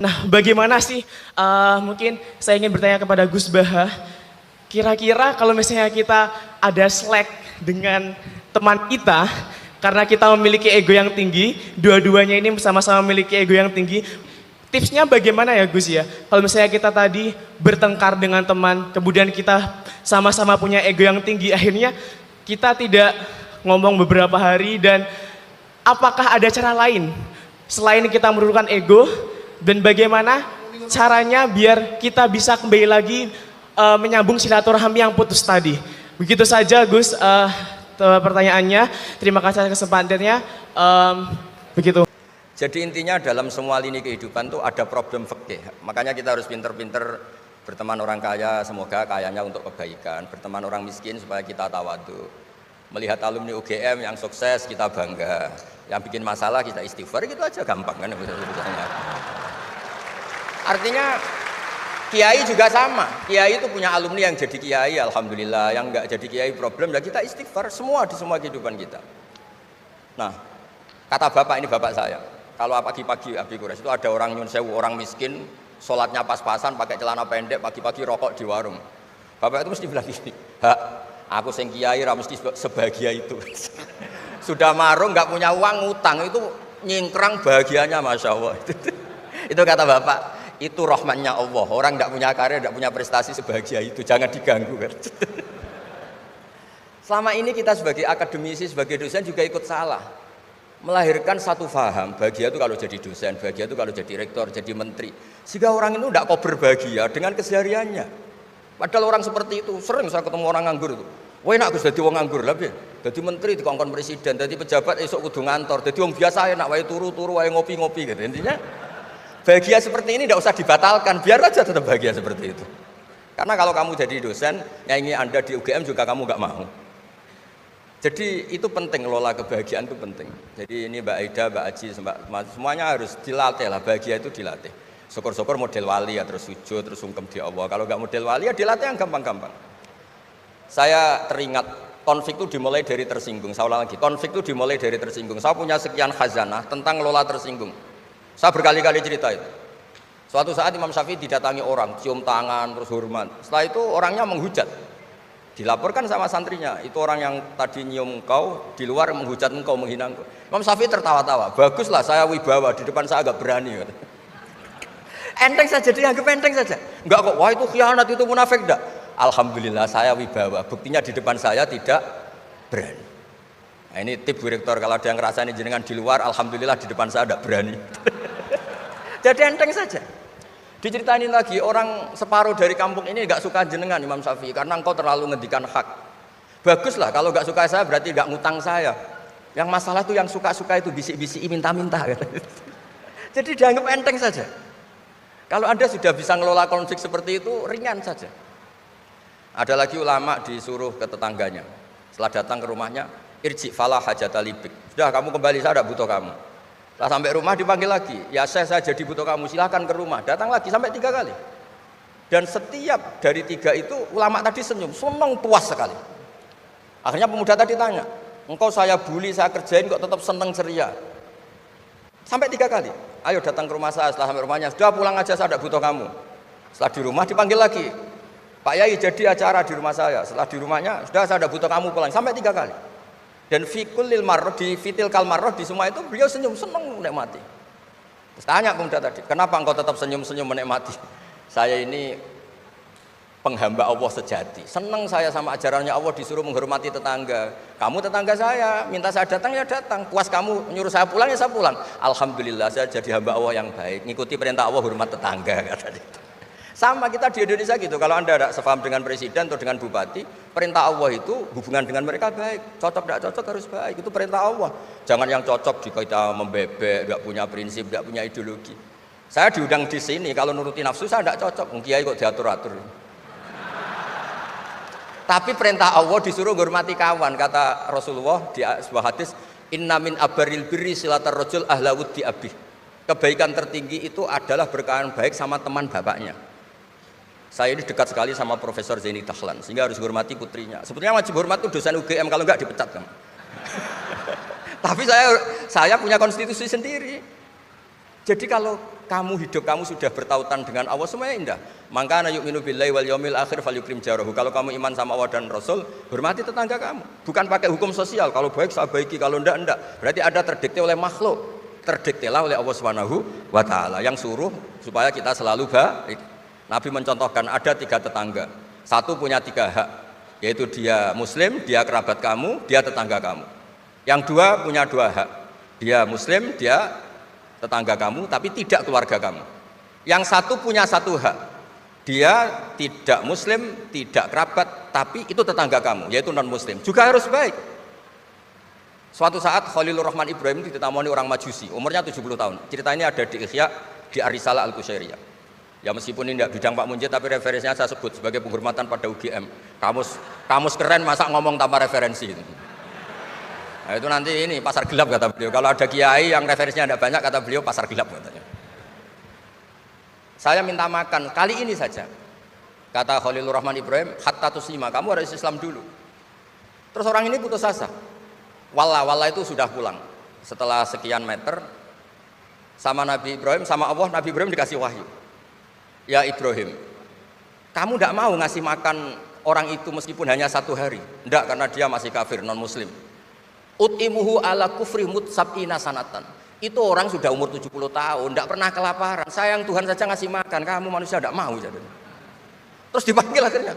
Nah, bagaimana sih, mungkin saya ingin bertanya kepada Gus Baha, kira-kira kalau misalnya kita ada slack dengan teman kita, karena kita memiliki ego yang tinggi, dua-duanya ini sama-sama memiliki ego yang tinggi, tipsnya bagaimana ya Gus ya? Kalau misalnya kita tadi bertengkar dengan teman, kemudian kita sama-sama punya ego yang tinggi, akhirnya kita tidak ngomong beberapa hari dan apakah ada cara lain selain kita menurunkan ego dan bagaimana caranya biar kita bisa kembali lagi menyambung silaturahmi yang putus tadi. Begitu saja Gus pertanyaannya. Terima kasih atas kesempatannya. Begitu. Jadi intinya dalam semua lini kehidupan tuh ada problem fikih. Makanya kita harus pinter-pinter berteman orang kaya, semoga kayanya untuk kebaikan. Berteman orang miskin supaya kita tawadhu. Melihat alumni UGM yang sukses kita bangga. Yang bikin masalah kita istighfar, gitu aja gampang kan urusannya. Artinya kiai juga sama. Kiai itu punya alumni yang jadi kiai, alhamdulillah. Yang enggak jadi kiai problem, ya kita istighfar semua di semua kehidupan kita. Nah, kata bapak, ini bapak saya. Kalau pagi-pagi Abi Quraisy itu ada orang nyun sewu, orang miskin, sholatnya pas-pasan, pakai celana pendek, pagi-pagi rokok di warung. Bapak itu mesti bilang gini, "Hak, aku sing kiai ra mesti sebahagia itu." Sudah marung, nggak punya uang, ngutang, itu nyingkrang bahagianya, masya Allah. Itu kata bapak, itu rahmatnya Allah. Orang nggak punya karya, nggak punya prestasi sebahagia itu, jangan diganggu. Kan? Selama ini kita sebagai akademisi, sebagai dosen juga ikut salah. Melahirkan satu faham, bahagia itu kalau jadi dosen, bahagia itu kalau jadi rektor, jadi menteri. Sehingga orang itu tidak kok berbahagia dengan kesehariannya. Padahal orang seperti itu, sering saya ketemu orang nganggur itu. Wah enak Gus dadi wong nganggur lah piye? Dadi menteri dikongkon presiden, dadi pejabat esuk kudu ngantor, dadi wong biasa enak wae turu-turu wae ngopi-ngopi gitu. Intinya bahagia seperti ini tidak usah dibatalkan, biar aja tetap bahagia seperti itu. Karena kalau kamu jadi dosen, nyanyi Anda di UGM juga kamu nggak mau. Jadi itu penting, lola kebahagiaan itu penting. Jadi ini Mbak Aida, Mbak Aji, semuanya harus dilatih lah, bahagia itu dilatih. Syukur-syukur model wali ya, terus sujud, terus sungkem di Allah. Kalau nggak model wali ya dilatih yang gampang-gampang. Saya teringat konflik itu dimulai dari tersinggung. Saya ulang lagi, konflik itu dimulai dari tersinggung. Saya punya sekian khazanah tentang lola tersinggung. Saya berkali-kali cerita itu. Suatu saat Imam Syafi'i didatangi orang, cium tangan, terus hormat. Setelah itu orangnya menghujat. Dilaporkan sama santrinya, itu orang yang tadi nyium engkau, di luar menghujat engkau, menghina engkau. Imam Syafi'i tertawa-tawa, baguslah saya wibawa, di depan saya agak berani. Enteng saja, dianggap enteng saja. Enggak kok, wah itu khianat, itu munafik, enggak. Alhamdulillah saya wibawa, buktinya di depan saya tidak berani. Nah ini tip Bu Rektor, kalau ada yang ngerasa ini jenengan di luar, alhamdulillah di depan saya tidak berani. Jadi enteng saja. Diceritain lagi, orang separuh dari kampung ini nggak suka jenengan Imam Syafi'i karena engkau terlalu ngendikan hak. Baguslah, kalau nggak suka saya berarti nggak ngutang saya. Yang masalah tuh yang suka-suka itu bisik-bisik minta-minta. Jadi dianggap enteng saja. Kalau Anda sudah bisa ngelola konflik seperti itu, ringan saja. Ada lagi ulama disuruh ke tetangganya. Setelah datang ke rumahnya, irji falah hajata libik. Sudah kamu kembali, saya tidak butuh kamu. Setelah sampai rumah dipanggil lagi, ya saya jadi butuh kamu, silahkan ke rumah. Datang lagi sampai 3 kali. Dan setiap dari 3 itu ulama tadi senyum, senang puas sekali. Akhirnya pemuda tadi tanya, engkau saya bully, saya kerjain kok tetap senang ceria. Sampai 3 kali. Ayo datang ke rumah saya. Setelah sampai rumahnya, sudah pulang aja, saya tidak butuh kamu. Setelah di rumah dipanggil lagi, Pak Yai jadi acara di rumah saya. Setelah di rumahnya, sudah saya tidak butuh kamu, pulang. Sampai 3 kali. Dan fikul lil marroh, di fitil kal marroh, di semua itu beliau senyum, senang menikmati. Terus tanya pemuda tadi, kenapa engkau tetap senyum-senyum menikmati? Saya ini penghamba Allah sejati, senang saya sama ajarannya Allah, disuruh menghormati tetangga. Kamu tetangga saya, minta saya datang ya datang, puas kamu nyuruh saya pulang ya saya pulang. Alhamdulillah saya jadi hamba Allah yang baik, ngikuti perintah Allah, hormat tetangga, kata dia. Sama kita di Indonesia gitu, kalau Anda tidak sepaham dengan presiden atau dengan bupati, perintah Allah itu hubungan dengan mereka baik, cocok tidak cocok harus baik, itu perintah Allah. Jangan yang cocok jika kita membebek, tidak punya prinsip, tidak punya ideologi. Saya diundang di sini, kalau nuruti nafsu saya tidak cocok, kiai kok diatur-atur. Tapi perintah Allah disuruh menghormati kawan, kata Rasulullah di sebuah hadis, inna min abaril birri silatar rajul ahla wuddi abih. Kebaikan tertinggi itu adalah berkawan baik sama teman bapaknya. Saya ini dekat sekali sama Profesor Zaini Dahlan, sehingga harus hormati putrinya. Sebetulnya wajib hormat itu dosen UGM, kalau enggak dipecat kan. Tapi saya punya konstitusi sendiri. Jadi kalau kamu hidup kamu sudah bertautan dengan Allah, semuanya indah. Maka na yu'minu billahi wal yaumil akhir falyukrim jarahu. Kalau kamu iman sama Allah dan Rasul, hormati tetangga kamu. Bukan pakai hukum sosial, kalau baik saya baiki, kalau enggak. Berarti ada terdikte oleh makhluk, terdiktelah oleh Allah Subhanahu wa taala yang suruh supaya kita selalu baik. Nabi mencontohkan ada 3 tetangga. Satu punya 3 hak, yaitu dia muslim, dia kerabat kamu, dia tetangga kamu. Yang 2 punya 2 hak. Dia muslim, dia tetangga kamu, tapi tidak keluarga kamu. Yang 1 punya 1 hak. Dia tidak muslim, tidak kerabat, tapi itu tetangga kamu, yaitu non muslim. Juga harus baik. Suatu saat Khalilur Rahman Ibrahim ditemani orang Majusi, umurnya 70 tahun. Cerita ini ada di Ihya, di Ar-Risalah Al-Qusyairiyah. Ya meskipun ini tidak bidang Pak Munjid, tapi referensinya saya sebut sebagai penghormatan pada UGM. Kamus keren, masa ngomong tanpa referensi. Nah, itu nanti ini pasar gelap kata beliau. Kalau ada kiai yang referensinya tidak banyak, kata beliau pasar gelap katanya. Saya minta makan kali ini saja. Kata Khalilur Rahman Ibrahim, hatta tuslima, kamu harus Islam dulu. Terus orang ini putus asa. Wallah itu sudah pulang. Setelah sekian meter sama Nabi Ibrahim, sama Allah, Nabi Ibrahim dikasih wahyu. Ya Ibrahim, kamu tidak mau ngasih makan orang itu meskipun hanya 1 hari. Tidak, karena dia masih kafir, non muslim. Ut'imuhu ala kufri sab'ina sanatan. Itu orang sudah umur 70 tahun, tidak pernah kelaparan. Sayang Tuhan saja ngasih makan, kamu manusia tidak mau. Terus dipanggil akhirnya.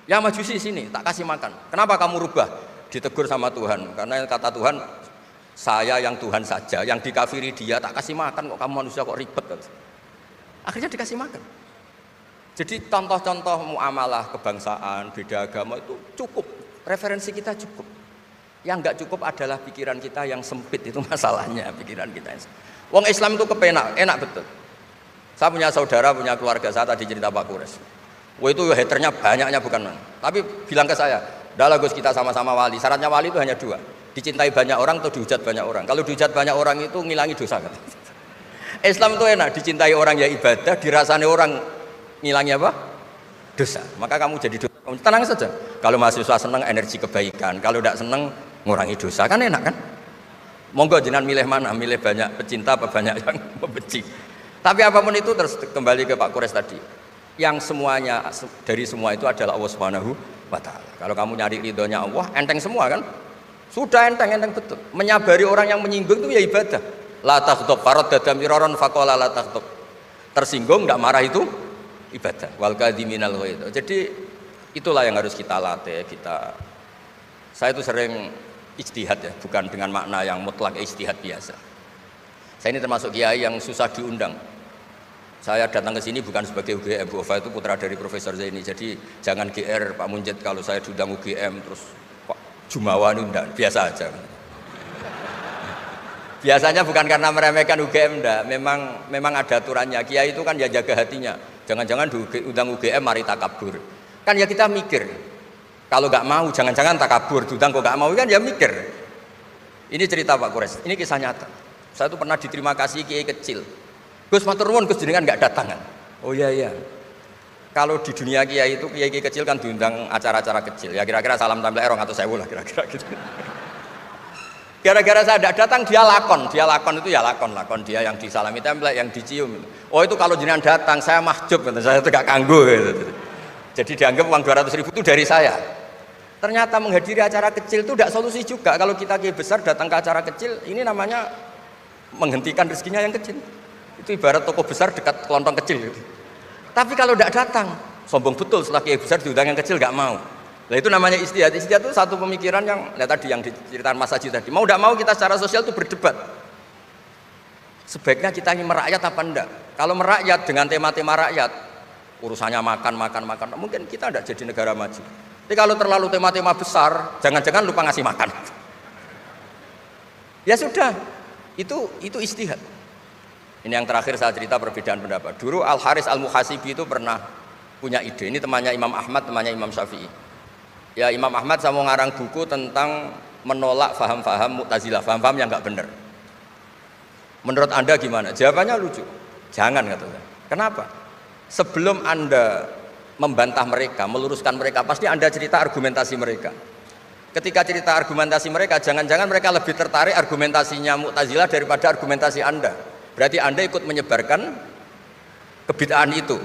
Ya Majusi sini, tak kasih makan. Kenapa kamu rubah? Ditegur sama Tuhan. Karena kata Tuhan, saya yang Tuhan saja, yang dikafiri dia tak kasih makan, kok kamu manusia kok ribet. Akhirnya dikasih makan. Jadi contoh-contoh muamalah kebangsaan, beda agama itu cukup. Referensi kita cukup. Yang enggak cukup adalah pikiran kita yang sempit, itu masalahnya, pikiran kita yang sempit. Wong Islam itu kepenak, enak betul. Saya punya saudara, punya keluarga, saya tadi cerita Pak Kures. Wah itu haternya banyaknya bukan. Tapi bilang ke saya, "Dah Gus, kita sama-sama wali. Syaratnya wali itu hanya 2. Dicintai banyak orang atau dihujat banyak orang. Kalau dihujat banyak orang itu ngilangi dosa kan. Islam itu enak, dicintai orang ya ibadah, dirasani orang ngilangi apa? Dosa. Maka kamu jadi dosa. Tenang saja. Kalau mahasiswa senang energi kebaikan, kalau tidak senang ngurangi dosa, kan enak kan? Monggo jenengan milih mana? Milih banyak pecinta apa banyak yang membenci. Tapi apapun itu, terus kembali ke Pak Kures tadi. Yang semuanya dari semua itu adalah Allah Subhanahu wa taala. Kalau kamu nyari ridhonya Allah, enteng semua kan? Sudah enteng betul. Menyabari orang yang menyinggung itu ya ibadah. La taghdab farad dadam miraron faqala la taghdab. Tersinggung enggak marah itu ibadah. Wal kadhiminal ghaidh. Jadi itulah yang harus kita latih, saya itu sering ijtihad ya, bukan dengan makna yang mutlak ijtihad biasa. Saya ini termasuk kiai yang susah diundang. Saya datang ke sini bukan sebagai UGM, Bu Ofa itu putra dari Profesor Zaini. Jadi jangan GR Pak Munjid kalau saya diundang UGM terus Pak Jumawa ini enggak, biasa aja. Biasanya bukan karena meremehkan UGM enggak, memang ada aturannya. Kiai itu kan ya jaga hatinya. Jangan-jangan diundang UGM mari takabur. Kan ya kita mikir. Kalau nggak mau, jangan-jangan takabur, diundang kok nggak mau kan ya mikir. Ini cerita Pak Kures, ini kisah nyata. Saya tuh pernah diterima kasih kiai kecil. Gus matur nuwun, Gus jenengan nggak datang kan? Oh iya. Kalau di dunia kiai itu kiai kecil kan diundang acara-acara kecil. Ya kira-kira salam tampil erong atau sewu lah kira-kira gitu. Gara-gara saya tidak datang dia lakon itu ya lakon dia yang disalami template, yang dicium. Oh itu kalau jenengan datang saya mahjub, saya itu gak kanggo gitu. Jadi dianggap uang 200.000 itu dari saya. Ternyata menghadiri acara kecil itu tidak solusi juga. Kalau kita kiai besar datang ke acara kecil, ini namanya menghentikan rezekinya yang kecil. Itu ibarat toko besar dekat kelontong kecil gitu. Tapi kalau tidak datang, sombong betul setelah kiai besar diundang yang kecil nggak mau. Nah itu namanya istihad. Istihad itu satu pemikiran yang tadi yang diceritakan Mas Haji tadi. Mau tidak mau kita secara sosial itu berdebat. Sebaiknya kita ini merakyat apa enggak? Kalau merakyat dengan tema-tema rakyat, urusannya makan, mungkin kita tidak jadi negara maju. Tapi kalau terlalu tema-tema besar, jangan-jangan lupa ngasih makan. Ya sudah, itu istihad. Ini yang terakhir saya cerita perbedaan pendapat. Dulu Al-Haris Al-Muhasibi itu pernah punya ide. Ini temannya Imam Ahmad, temannya Imam Syafi'i. Ya Imam Ahmad saya mau ngarang buku tentang menolak faham-faham Mu'tazilah, faham-faham yang nggak benar. Menurut Anda gimana? Jawabannya lucu. Jangan katanya. Kenapa? Sebelum Anda membantah mereka, meluruskan mereka, pasti Anda cerita argumentasi mereka. Ketika cerita argumentasi mereka, jangan-jangan mereka lebih tertarik argumentasinya Mu'tazilah daripada argumentasi Anda. Berarti Anda ikut menyebarkan kebid'ahan itu.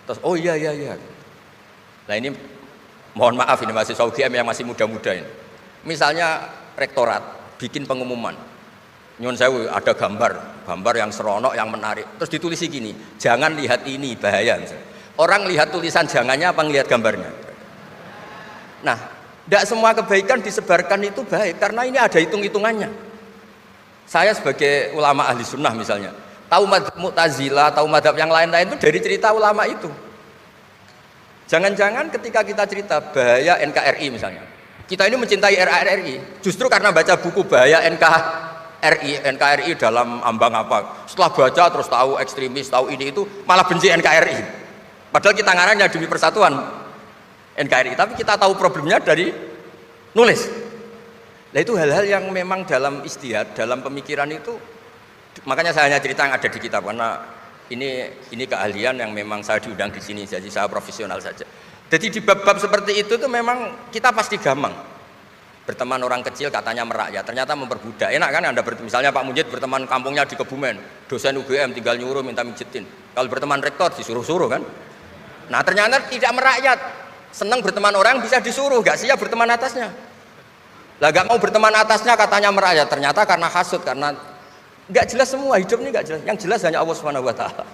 Terus, oh iya. Nah ini mohon maaf ini mahasiswa UGM yang masih muda-muda ini. Misalnya rektorat bikin pengumuman, nyun sewu ada gambar yang seronok, yang menarik. Terus ditulisi gini, jangan lihat ini, bahaya. Misalnya. Orang lihat tulisan jangannya apa ngelihat gambarnya? Nah, tidak semua kebaikan disebarkan itu baik, karena ini ada hitung-hitungannya. Saya sebagai ulama ahli sunnah misalnya, tahu madzhab Mu'tazilah, tahu madzhab yang lain-lain itu dari cerita ulama itu. Jangan-jangan ketika kita cerita bahaya NKRI misalnya, kita ini mencintai RRI justru karena baca buku bahaya NKRI dalam ambang apa. Setelah baca terus tahu ekstremis, tahu ini itu, malah benci NKRI. Padahal kita ngarangnya demi persatuan NKRI, tapi kita tahu problemnya dari nulis. Nah itu hal-hal yang memang dalam istihad, dalam pemikiran itu, makanya saya hanya cerita yang ada di kitab, karena ini keahlian yang memang saya diundang di sini, jadi saya profesional saja. Jadi di bab-bab seperti itu tuh memang kita pasti gampang berteman orang kecil katanya merakyat, ternyata memperbudak. Enak kan Anda misalnya Pak Munjid berteman kampungnya di Kebumen, dosen UGM tinggal nyuruh minta mijitin. Kalau berteman rektor disuruh-suruh kan. Nah ternyata tidak merakyat, senang berteman orang bisa disuruh, gak siap berteman atasnya. Lah gak mau berteman atasnya katanya merakyat, ternyata karena hasud, karena nggak jelas semua, hidup ini nggak jelas. Yang jelas hanya Allah Subhanahu wa taala.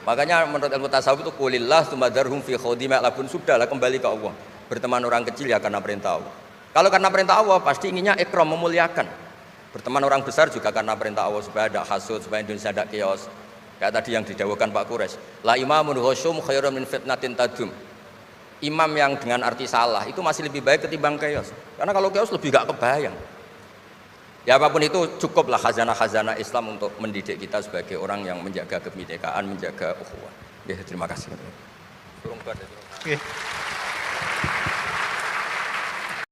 Makanya menurut ilmu tasawuf itu qulillah tumadarhum fi khawdi ma'labun, sudahlah kembali ke Allah. Berteman orang kecil ya karena perintah Allah. Kalau karena perintah Allah pasti inginnya ikram, memuliakan. Berteman orang besar juga karena perintah Allah supaya ada hasud, supaya Indonesia ada chaos. Kayak tadi yang didawuhkan Pak Quraisy, la imamun ghasyum khairum min fitnatin tadum. Imam yang dengan arti salah itu masih lebih baik ketimbang chaos. Karena kalau chaos lebih gak kebayang. Ya apapun itu cukuplah khazanah-khazanah Islam untuk mendidik kita sebagai orang yang menjaga kebinekaan, menjaga ukhuwah. Ya, terima kasih. Oke.